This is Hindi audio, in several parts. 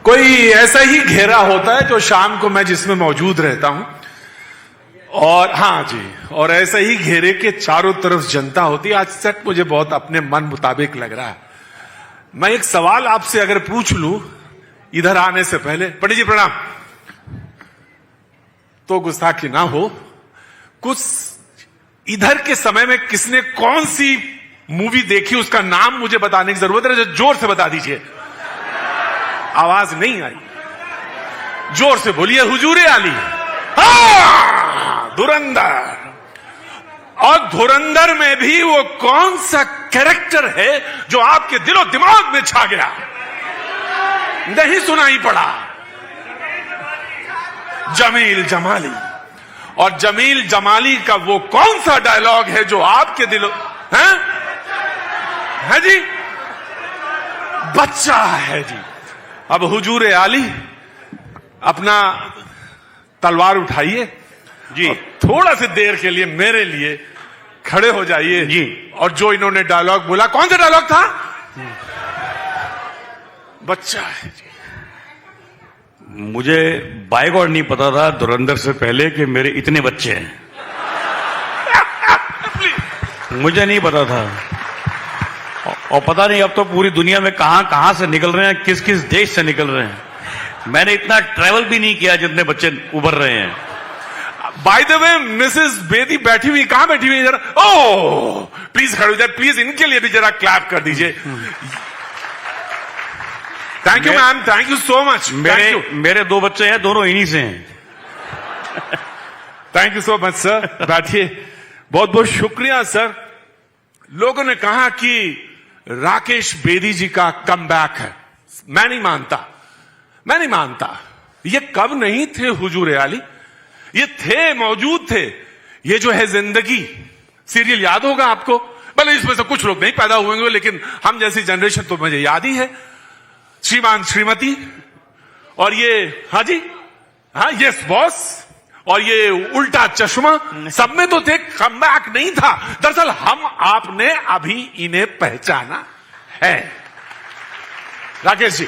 कोई ऐसा ही घेरा होता है जो शाम को मैं जिसमें मौजूद रहता हूं, और हाँ जी, और ऐसा ही घेरे के चारों तरफ जनता होती है। आज सेट मुझे बहुत अपने मन मुताबिक लग रहा है। मैं एक सवाल आपसे अगर पूछ लूं इधर आने से पहले, पंडित जी प्रणाम, तो गुस्ताखी ना हो, कुछ इधर के समय में किसने कौन सी मूवी देखी उसका नाम मुझे बताने की जरूरत है। जोर से बता दीजिए, आवाज नहीं आई, जोर से बोलिए। हुजूरे आली, धुरंधर। और धुरंधर में भी वो कौन सा कैरेक्टर है जो आपके दिलो दिमाग में छा गया? नहीं सुनाई पड़ा। जमील जमाली। और जमील जमाली का वो कौन सा डायलॉग है जो आपके दिलो है जी? बच्चा है जी। अब हुजूरे आली अपना तलवार उठाइए जी, थोड़ा सी देर के लिए मेरे लिए खड़े हो जाइए जी। और जो इन्होंने डायलॉग बोला, कौन सा डायलॉग था? बच्चा है जी। मुझे बाइगॉड नहीं पता था धुरंधर से पहले कि मेरे इतने बच्चे हैं। मुझे नहीं पता था। और पता नहीं अब तो पूरी दुनिया में कहां से निकल रहे हैं, किस किस देश से निकल रहे हैं। मैंने इतना ट्रैवल भी नहीं किया जितने बच्चे उभर रहे हैं। By the way Mrs Bedi बैठी हुई, कहां बैठी हुई जरा? ओह प्लीज खड़े हो जाए, प्लीज इनके लिए भी जरा क्लैप कर दीजिए। Thank you ma'am, thank you so much. मेरे दो बच्चे हैं, दोनों इन्हीं से हैं। Thank you so much sir, बैठिए। बहुत बहुत शुक्रिया सर। लोगों ने कहा कि राकेश बेदी जी का कमबैक है। मैं नहीं मानता। ये कब नहीं थे हुजूरे आली, ये थे, मौजूद थे। ये जो है जिंदगी सीरियल याद होगा आपको, भले इसमें से कुछ लोग नहीं पैदा हुए होंगे, लेकिन हम जैसी जनरेशन तो मुझे याद ही है। श्रीमान श्रीमती, और ये हाँ जी, हाँ यस बॉस, और ये उल्टा चश्मा, सब में तो थे। कमबैक नहीं था। दरअसल हम आपने अभी इन्हें पहचाना है। राकेश जी,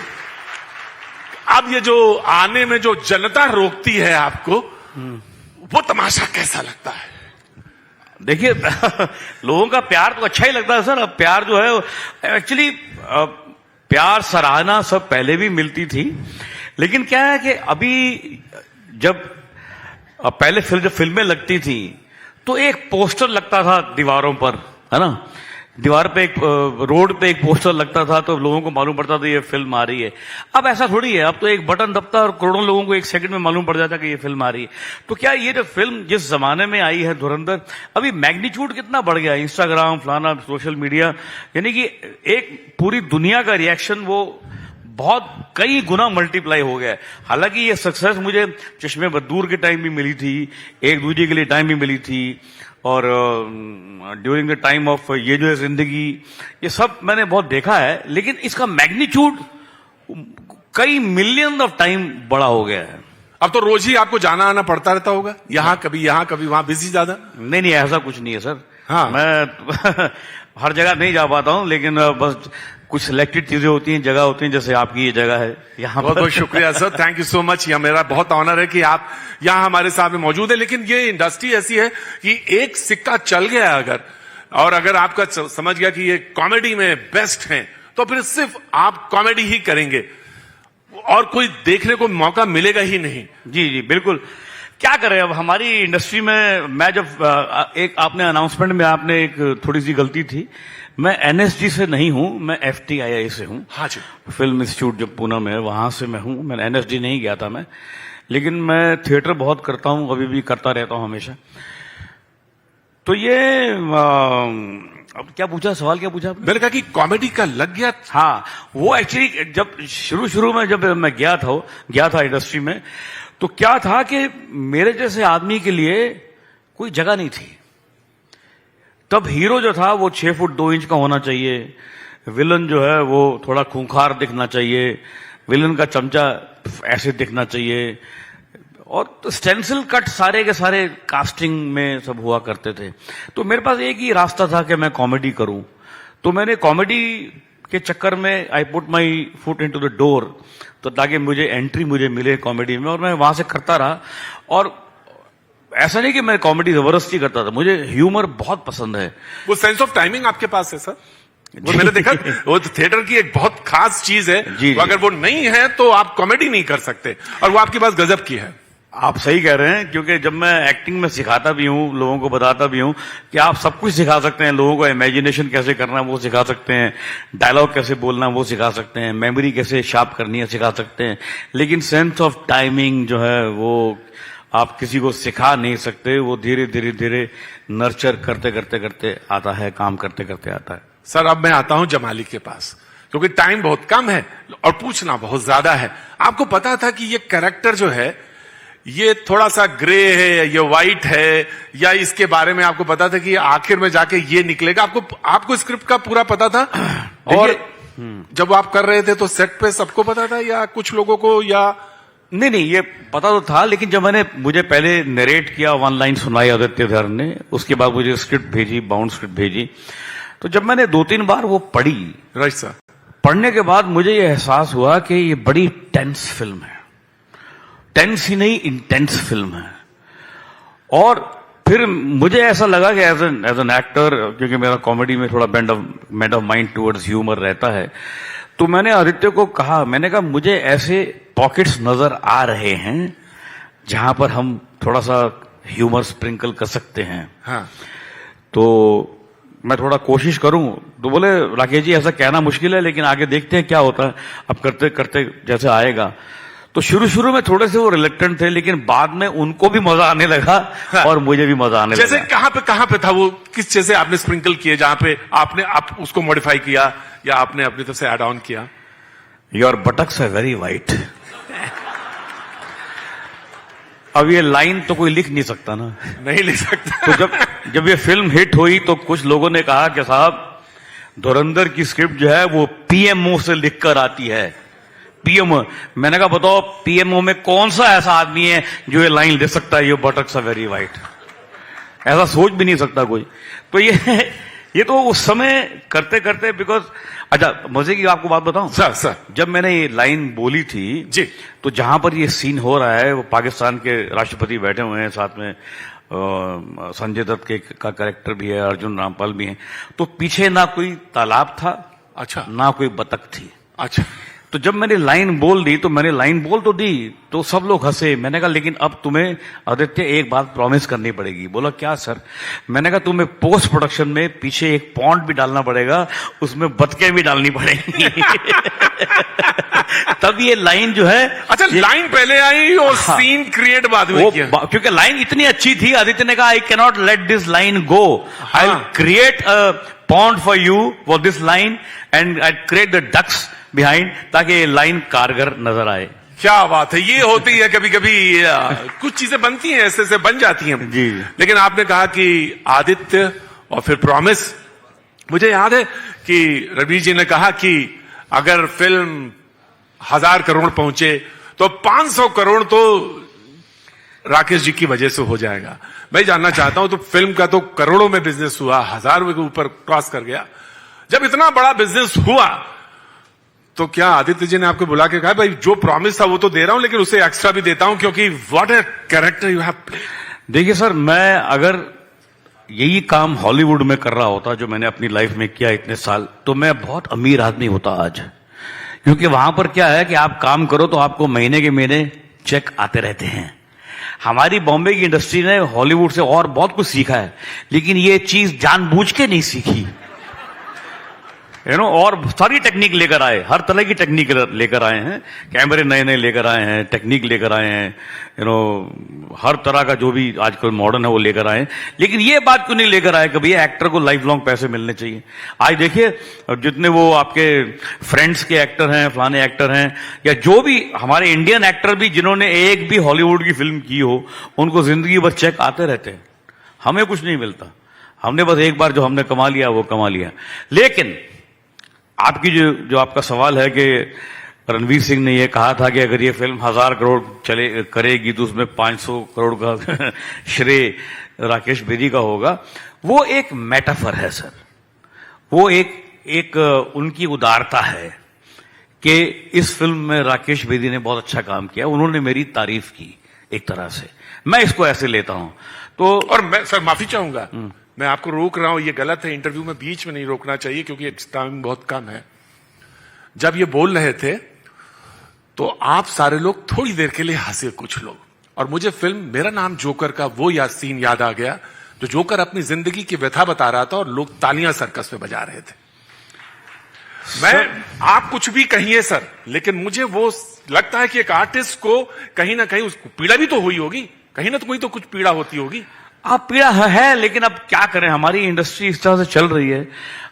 अब ये जो आने में जो जनता रोकती है आपको, वो तमाशा कैसा लगता है? देखिए लोगों का प्यार तो अच्छा ही लगता है सर। अब प्यार जो है एक्चुअली प्यार सराहना सब पहले भी मिलती थी, लेकिन क्या है कि अभी जब पहले जब फिल्में लगती थी तो एक पोस्टर लगता था दीवारों पर, है ना? दीवार पे एक रोड पे एक पोस्टर लगता था तो लोगों को मालूम पड़ता था ये फिल्म आ रही है। अब ऐसा थोड़ी है, अब तो एक बटन दबता है और करोड़ों लोगों को एक सेकंड में मालूम पड़ जाता है कि ये फिल्म आ रही है। तो क्या ये जो फिल्म जिस जमाने में आई है धुरंधर, अभी मैग्नीट्यूड कितना बढ़ गया, इंस्टाग्राम फलाना सोशल मीडिया, यानी कि एक पूरी दुनिया का रिएक्शन वो बहुत कई गुना मल्टीप्लाई हो गया है। हालांकि ये सक्सेस मुझे चश्मे बदूर के टाइम भी मिली थी, एक दूसरे के लिए टाइम भी मिली थी, और ड्यूरिंग द टाइम ऑफ ये जो है जिंदगी, ये सब मैंने बहुत देखा है, लेकिन इसका मैग्नीट्यूड कई मिलियन ऑफ टाइम बड़ा हो गया है। अब तो रोज ही आपको जाना आना पड़ता रहता होगा, यहां कभी वहां, बिजी ज्यादा? नहीं ऐसा कुछ नहीं है सर। हाँ। मैं हर जगह नहीं जा पाता हूं, लेकिन बस कुछ सिलेक्टेड चीजें होती हैं, जगह होती हैं, जैसे आपकी ये जगह है यहाँ। बहुत बहुत शुक्रिया sir, thank you so much. यह मेरा बहुत ऑनर है कि आप यहाँ हमारे सामने मौजूद है। लेकिन ये इंडस्ट्री ऐसी है कि एक सिक्का चल गया अगर, और अगर आपका समझ गया कि ये कॉमेडी में बेस्ट हैं, तो फिर सिर्फ आप कॉमेडी ही करेंगे और कोई देखने को मौका मिलेगा ही नहीं। जी बिल्कुल। क्या करें अब हमारी इंडस्ट्री में। मैं जब एक आपने अनाउंसमेंट में आपने एक थोड़ी सी गलती थी, मैं एनएसडी से नहीं हूं, मैं एफटीआईआई से हूं। हाँ जी, फिल्म इंस्टीट्यूट जो पूना में है वहां से मैं हूं। मैं एनएसडी नहीं गया था मैं, लेकिन मैं थिएटर बहुत करता हूं, अभी भी करता रहता हूं हमेशा। तो ये अब क्या पूछा, सवाल क्या पूछा आपने? मैंने कहा कि कॉमेडी का लग गया। हाँ, वो एक्चुअली जब शुरू में जब मैं गया था इंडस्ट्री में, तो क्या था कि मेरे जैसे आदमी के लिए कोई जगह नहीं थी। तब हीरो जो था वो 6 फुट 2 इंच का होना चाहिए, विलन जो है वो थोड़ा खूंखार दिखना चाहिए, विलन का चमचा ऐसे दिखना चाहिए, और तो स्टेंसिल कट सारे के सारे कास्टिंग में सब हुआ करते थे। तो मेरे पास एक ही रास्ता था कि मैं कॉमेडी करूं। तो मैंने कॉमेडी के चक्कर में I put my foot into the door, तो ताकि मुझे एंट्री मुझे मिले कॉमेडी में, और मैं वहां से करता रहा। और ऐसा नहीं कि मैं कॉमेडी जबरदस्ती करता था, मुझे ह्यूमर बहुत पसंद है। वो सेंस ऑफ टाइमिंग आपके पास है सर, वो मैंने देखा। वो तो थिएटर की एक बहुत खास चीज है, जी, तो अगर वो नहीं है तो आप कॉमेडी नहीं कर सकते, और वो आपके पास गजब की है। आप सही कह रहे हैं, क्योंकि जब मैं एक्टिंग में सिखाता भी हूं, लोगों को बताता भी हूं कि आप सब कुछ सिखा सकते हैं, लोगों को इमेजिनेशन कैसे करना वो सिखा सकते हैं, डायलॉग कैसे बोलना वो सिखा सकते हैं, मेमोरी कैसे शार्प करनी है सिखा सकते हैं, लेकिन सेंस ऑफ टाइमिंग जो है वो आप किसी को सिखा नहीं सकते, वो धीरे धीरे धीरे नर्चर करते करते करते आता है, काम करते करते आता है। सर अब मैं आता हूं जमाली के पास, क्योंकि टाइम बहुत कम है और पूछना बहुत ज्यादा है। आपको पता था कि ये कैरेक्टर जो है ये थोड़ा सा ग्रे है, ये व्हाइट है, या इसके बारे में आपको पता था कि आखिर में जाके ये निकलेगा? आपको स्क्रिप्ट का पूरा पता था? और जब आप कर रहे थे तो सेट पे सबको पता था या कुछ लोगों को, या? नहीं, ये पता तो था, लेकिन जब मुझे पहले नरेट किया, 1 लाइन सुनाई आदित्य धर ने, उसके बाद मुझे स्क्रिप्ट भेजी, बाउंड स्क्रिप्ट भेजी, तो जब मैंने 2-3 बार वो पढ़ी, राइट सर, पढ़ने के बाद मुझे ये एहसास हुआ कि ये बड़ी टेंस फिल्म है, टेंस ही नहीं इंटेंस फिल्म है। और फिर मुझे ऐसा लगा कि एज एन एक्टर, क्योंकि मेरा कॉमेडी में थोड़ा bend of mind towards humour रहता है, तो मैंने आदित्य को कहा, मैंने कहा मुझे ऐसे पॉकेट्स नजर आ रहे हैं जहां पर हम थोड़ा सा ह्यूमर स्प्रिंकल कर सकते हैं। हाँ। तो मैं थोड़ा कोशिश करूं। तो बोले राकेश जी ऐसा कहना मुश्किल है, लेकिन आगे देखते हैं क्या होता है, अब करते करते जैसे आएगा। तो शुरू में थोड़े से वो रिलेक्टेंट थे, लेकिन बाद में उनको भी मजा आने लगा। हाँ। और मुझे भी मजा आने जैसे लगा। कहां पे था वो, किस चीज से आपने स्प्रिंकल किए, जहां पे आप उसको मॉडिफाई किया या आपने अपनी तरफ से ऐड ऑन किया? Your buttocks are very white. अब ये लाइन तो कोई लिख नहीं सकता ना, नहीं लिख सकता। तो जब ये फिल्म हिट हुई तो कुछ लोगों ने कहा कि साहब धुरंधर की स्क्रिप्ट जो है वो पीएमओ से लिखकर आती है। पीएमओ, मैंने कहा बताओ पीएमओ में कौन सा ऐसा आदमी है जो ये लाइन लिख सकता है, your buttocks are very white? ऐसा सोच भी नहीं सकता कोई। तो ये तो उस समय करते करते, बिकॉज अच्छा मजे की आपको बात बताऊं सर, जब मैंने ये लाइन बोली थी जी, तो जहां पर ये सीन हो रहा है, वो पाकिस्तान के राष्ट्रपति बैठे हुए हैं, साथ में संजय दत्त का कैरेक्टर भी है, अर्जुन रामपाल भी हैं, तो पीछे ना कोई तालाब था, अच्छा, ना कोई बतख थी। अच्छा। तो जब मैंने लाइन बोल दी, तो मैंने लाइन बोल तो दी, तो सब लोग हंसे। मैंने कहा लेकिन अब तुम्हें आदित्य एक बात प्रॉमिस करनी पड़ेगी। बोला क्या सर? मैंने कहा तुम्हें पोस्ट प्रोडक्शन में पीछे एक पॉन्ड भी डालना पड़ेगा, उसमें बतखें भी डालनी पड़ेगी। तब ये लाइन जो है, अच्छा लाइन पहले आई और हाँ, सीन क्रिएट बाद में किया, क्योंकि लाइन इतनी अच्छी थी। आदित्य ने कहा I can not let this line go, I will create a pond for you for this line and I create the ducks behind, ताकि ये लाइन कारगर नजर आए। क्या बात है, ये होती है कभी कभी कुछ चीजें बनती हैं, ऐसे बन जाती हैं जी। लेकिन आपने कहा कि आदित्य और फिर प्रॉमिस। मुझे याद है कि रवि जी ने कहा कि अगर फिल्म 1000 करोड़ पहुंचे तो 500 करोड़ तो राकेश जी की वजह से हो जाएगा। मैं जानना चाहता हूं, तो फिल्म का तो करोड़ों में बिजनेस हुआ, 1000 के ऊपर क्रॉस कर गया। जब इतना बड़ा बिजनेस हुआ तो क्या आदित्य जी ने आपको बुला के कहा भाई जो प्रॉमिस था वो तो दे रहा हूं, लेकिन उसे एक्स्ट्रा भी देता हूं, क्योंकि what a character you have played? देखिए सर, मैं अगर यही काम हॉलीवुड में कर रहा होता जो मैंने अपनी लाइफ में किया इतने साल, तो मैं बहुत अमीर आदमी होता आज। क्योंकि वहां पर क्या है कि आप काम करो तो आपको महीने के महीने चेक आते रहते हैं। हमारी बॉम्बे की इंडस्ट्री ने हॉलीवुड से और बहुत कुछ सीखा है, लेकिन ये चीज जानबूझ के नहीं सीखी, और सारी टेक्निक लेकर आए, हर तरह की टेक्निक लेकर आए हैं, कैमरे नए नए लेकर आए हैं, टेक्निक लेकर आए हैं, हर तरह का जो भी आजकल मॉडर्न है वो लेकर आए हैं। लेकिन ये बात क्यों नहीं लेकर आए कि भैया एक्टर को लाइफ लॉन्ग पैसे मिलने चाहिए? आज देखिए जितने वो आपके फ्रेंड्स के एक्टर हैं, फलाने एक्टर हैं, या जो भी हमारे इंडियन एक्टर भी जिन्होंने एक भी हॉलीवुड की फिल्म की हो, उनको जिंदगी भर चेक आते रहते हैं। हमें कुछ नहीं मिलता, हमने बस एक बार जो हमने कमा लिया वो कमा लिया। लेकिन आपकी जो आपका सवाल है कि रणवीर सिंह ने यह कहा था कि अगर ये फिल्म 1000 करोड़ करेगी तो उसमें 500 करोड़ का श्रेय राकेश बेदी का होगा, वो एक मेटाफर है सर। वो एक एक उनकी उदारता है कि इस फिल्म में राकेश बेदी ने बहुत अच्छा काम किया, उन्होंने मेरी तारीफ की एक तरह से, मैं इसको ऐसे लेता हूं। तो और मैं सर माफी चाहूंगा, मैं आपको रोक रहा हूं, ये गलत है, इंटरव्यू में बीच में नहीं रोकना चाहिए क्योंकि टाइम बहुत कम है। जब ये बोल रहे थे तो आप सारे लोग थोड़ी देर के लिए हंसे, कुछ लोग, और मुझे फिल्म मेरा नाम जोकर का वो सीन याद आ गया जो जोकर अपनी जिंदगी की व्यथा बता रहा था और लोग तालियां सर्कस में बजा रहे थे। आप कुछ भी कहिए सर, लेकिन मुझे वो लगता है कि एक आर्टिस्ट को कहीं ना कहीं उसको पीड़ा भी तो हुई होगी, कहीं ना कोई तो कुछ पीड़ा होती होगी। आप पीड़ा है, लेकिन अब क्या करें, हमारी इंडस्ट्री इस तरह से चल रही है।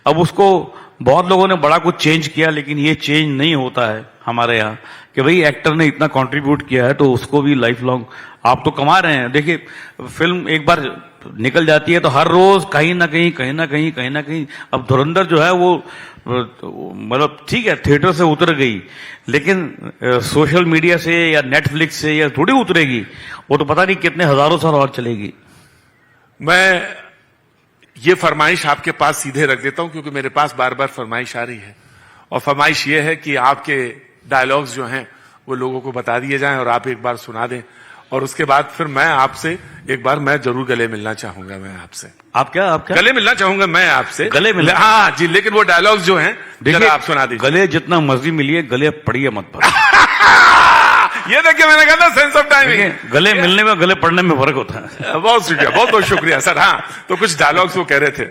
अब उसको बहुत लोगों ने बड़ा कुछ चेंज किया, लेकिन ये चेंज नहीं होता है हमारे यहाँ कि भाई एक्टर ने इतना कंट्रीब्यूट किया है तो उसको भी लाइफ लॉन्ग आप तो कमा रहे हैं। देखिए फिल्म एक बार निकल जाती है तो हर रोज कहीं ना कहीं अब धुरंधर जो है वो मतलब ठीक है थिएटर से उतर गई, लेकिन सोशल मीडिया से या नेटफ्लिक्स से या थोड़ी उतरेगी, वो तो पता नहीं कितने हजारों साल और चलेगी। मैं ये फरमाइश आपके पास सीधे रख देता हूं क्योंकि मेरे पास बार बार फरमाइश आ रही है, और फरमाइश ये है कि आपके डायलॉग्स जो हैं वो लोगों को बता दिए जाएं और आप एक बार सुना दें, और उसके बाद फिर मैं आपसे एक बार मैं जरूर गले मिलना चाहूंगा। मैं आपसे आप क्या गले मिलना चाहूंगा, मैं आपसे गले मिलना, हाँ जी, लेकिन वो डायलॉग्स जो हैं देखिए आप सुना दीजिए। गले जितना मर्जी मिलिए, गले पड़िए मत पर। ये देखिए मैंने कहा था सेंस ऑफ टाइमिंग, गले मिलने में गले पड़ने में फर्क होता है। बहुत शुक्रिया, बहुत बहुत शुक्रिया सर। हाँ तो कुछ डायलॉग्स वो कह रहे थे।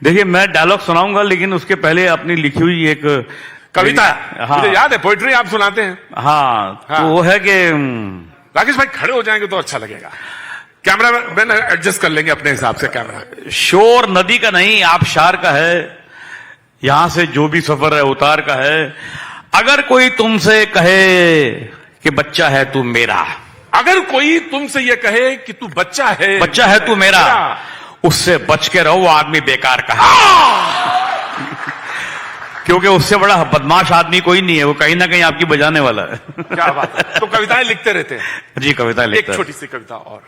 देखिए मैं डायलॉग सुनाऊंगा, लेकिन उसके पहले अपनी लिखी हुई एक कविता, हाँ, मुझे याद है, पोइट्री आप सुनाते हैं। हाँ, हाँ। तो वो है कि राकेश भाई खड़े हो जाएंगे तो अच्छा लगेगा, कैमरा मैन एडजस्ट कर लेंगे अपने हिसाब से कैमरा। शोर नदी का नहीं आप शार का है, यहां से जो भी सफर है उतार का है। अगर कोई तुमसे कहे कि बच्चा है तू मेरा, अगर कोई तुमसे ये कहे कि तू बच्चा है तू मेरा, उससे बच के रहो, वो आदमी बेकार का है। क्योंकि उससे बड़ा बदमाश आदमी कोई नहीं है, वो कहीं ना कहीं आपकी बजाने वाला है। क्या बात है। तो कविताएं लिखते रहते हैं जी, कविताएं लिखते हैं। एक छोटी सी कविता और।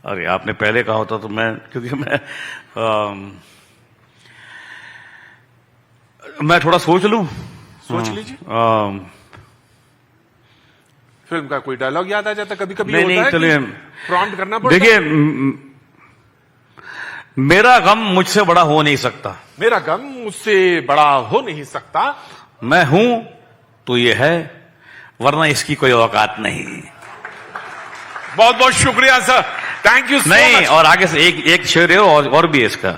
अरे आपने पहले कहा होता तो मैं, क्योंकि मैं थोड़ा सोच लूं। सोच लीजिए। फिल्म का कोई डायलॉग याद आ जाता कभी कभी, नहीं, चलिए प्रॉम्प्ट करना पड़ता। देखिए मेरा गम मुझसे बड़ा हो नहीं सकता, मेरा गम मुझसे बड़ा हो नहीं सकता, मैं हूं तो ये है, वरना इसकी कोई औकात नहीं। बहुत बहुत शुक्रिया सर, थैंक यू। नहीं, और आगे से एक शेर है और भी है इसका,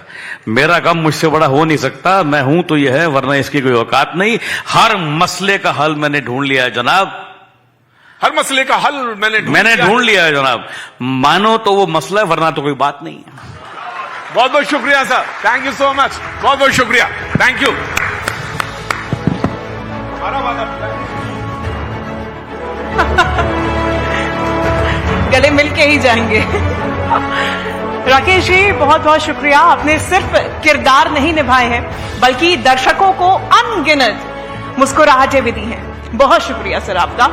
मेरा गम मुझसे बड़ा हो नहीं सकता, मैं हूं तो ये है, वरना इसकी कोई औकात नहीं। हर मसले का हल मैंने ढूंढ लिया है जनाब, हर मसले का हल मैंने ढूंढ लिया है जनाब, मानो तो वो मसला है, वरना तो कोई बात नहीं है। बहुत बहुत शुक्रिया sir, thank you so much, बहुत बहुत शुक्रिया, थैंक यू। गले मिल के ही जाएंगे। राकेश जी बहुत बहुत शुक्रिया, आपने सिर्फ किरदार नहीं निभाए हैं बल्कि दर्शकों को अनगिनत मुस्कुराहटें भी दी हैं। बहुत शुक्रिया सर आपका।